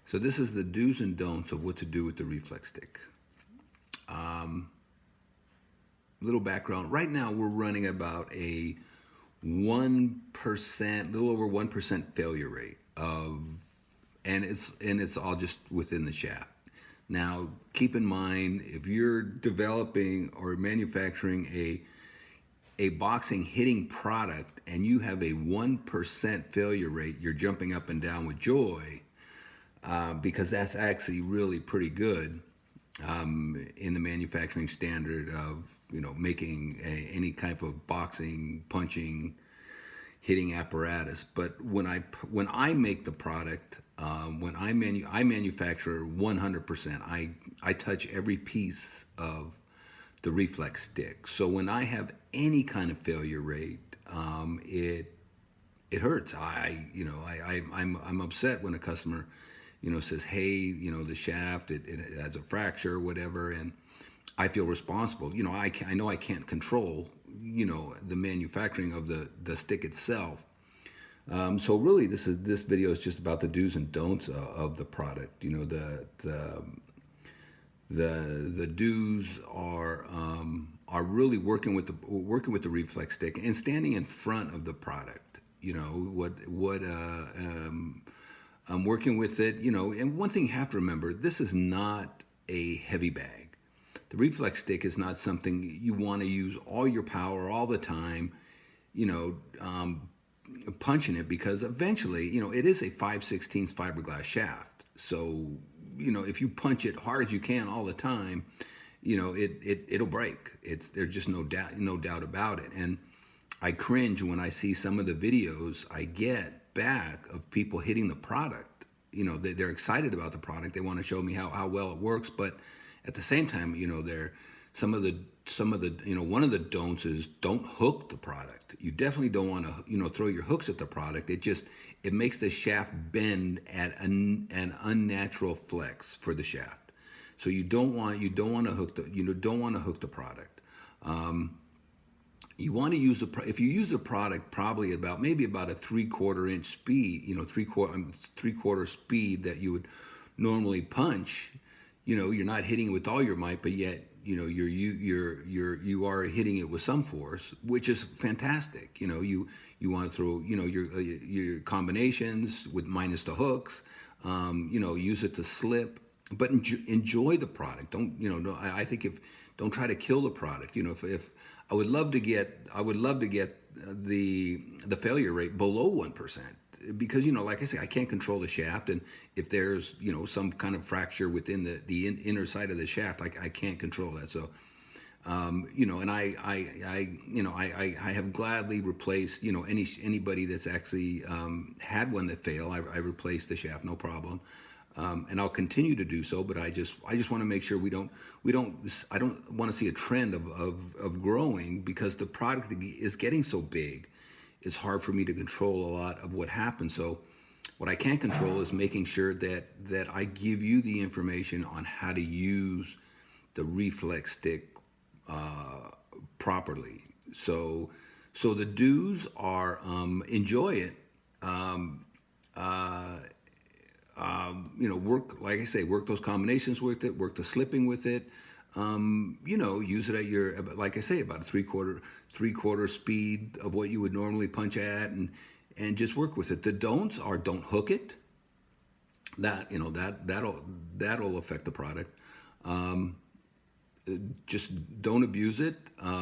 So this is the do's and don'ts of what to do with the Reflex Stick. Little background. Right now we're running about a 1%, little over 1% failure rate and it's all just within the shaft. Now, keep in mind, if you're developing or manufacturing a boxing hitting product and you have a 1% failure rate, you're jumping up and down with joy, because that's actually really pretty good in the manufacturing standard of making any type of boxing, punching, hitting apparatus. But when I make the product, when I manufacture 100%. I touch every piece of the Reflex Stick. So when I have any kind of failure rate, it hurts. I'm upset when a customer says, hey, the shaft, it has a fracture or whatever, and I feel responsible. I know I can't control, the manufacturing of the stick itself. So really, this video is just about the do's and don'ts of the product. The do's are really working with the Reflex Stick and standing in front of the product. I'm working with it. And one thing you have to remember: this is not a heavy bag. The Reflex Stick is not something you want to use all your power all the time, punching it, because eventually, it is a 5/16 fiberglass shaft. So, if you punch it hard as you can all the time, it'll break. There's just no doubt about it. And I cringe when I see some of the videos I get back of people hitting the product. They're excited about the product. They want to show me how well it works, but at the same time, some of the one of the don'ts is don't hook the product. You definitely don't want to throw your hooks at the product. It makes the shaft bend at an unnatural flex for the shaft. So you don't want to hook the product. You want to use if you use the product probably maybe about a 3/4 inch speed, 3/4 speed that you would normally punch. You're not hitting it with all your might, but yet you are hitting it with some force, which is fantastic. You want to throw your combinations with minus the hooks, use it to slip, but enjoy the product. I think don't try to kill the product. If I would love to get the failure rate below 1%. Because like I say, I can't control the shaft, and if there's some kind of fracture within the inner side of the shaft, I can't control that. So and I have gladly replaced anybody that's actually had one that failed. I replaced the shaft, no problem, and I'll continue to do so. But I just want to make sure I don't want to see a trend of growing, because the product is getting so big. It's hard for me to control a lot of what happens. So what I can control is making sure that I give you the information on how to use the Reflex Stick properly. So the do's are enjoy it. Work, like I say, work those combinations with it, work the slipping with it. Use it at your, like I say, about a three-quarter speed of what you would normally punch at, and just work with it. The don'ts are don't hook it. That'll affect the product. Just don't abuse it.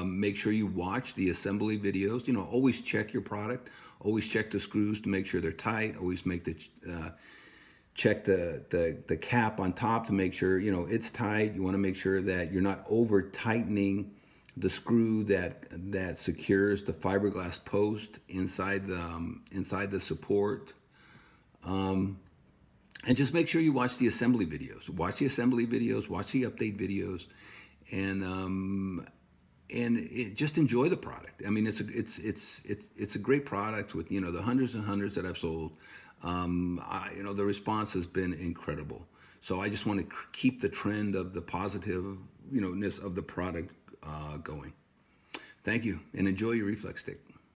Make sure you watch the assembly videos. Always check your product. Always check the screws to make sure they're tight. Always check the cap on top to make sure it's tight. You want to make sure that you're not over tightening the screw that secures the fiberglass post inside the support. And just make sure you watch the assembly videos. Watch the assembly videos. Watch the update videos, and just enjoy the product. I mean, it's a great product with the hundreds and hundreds that I've sold. The response has been incredible. So I just want to keep the trend of the positiveness of the product going. Thank you, and enjoy your Reflex Stick.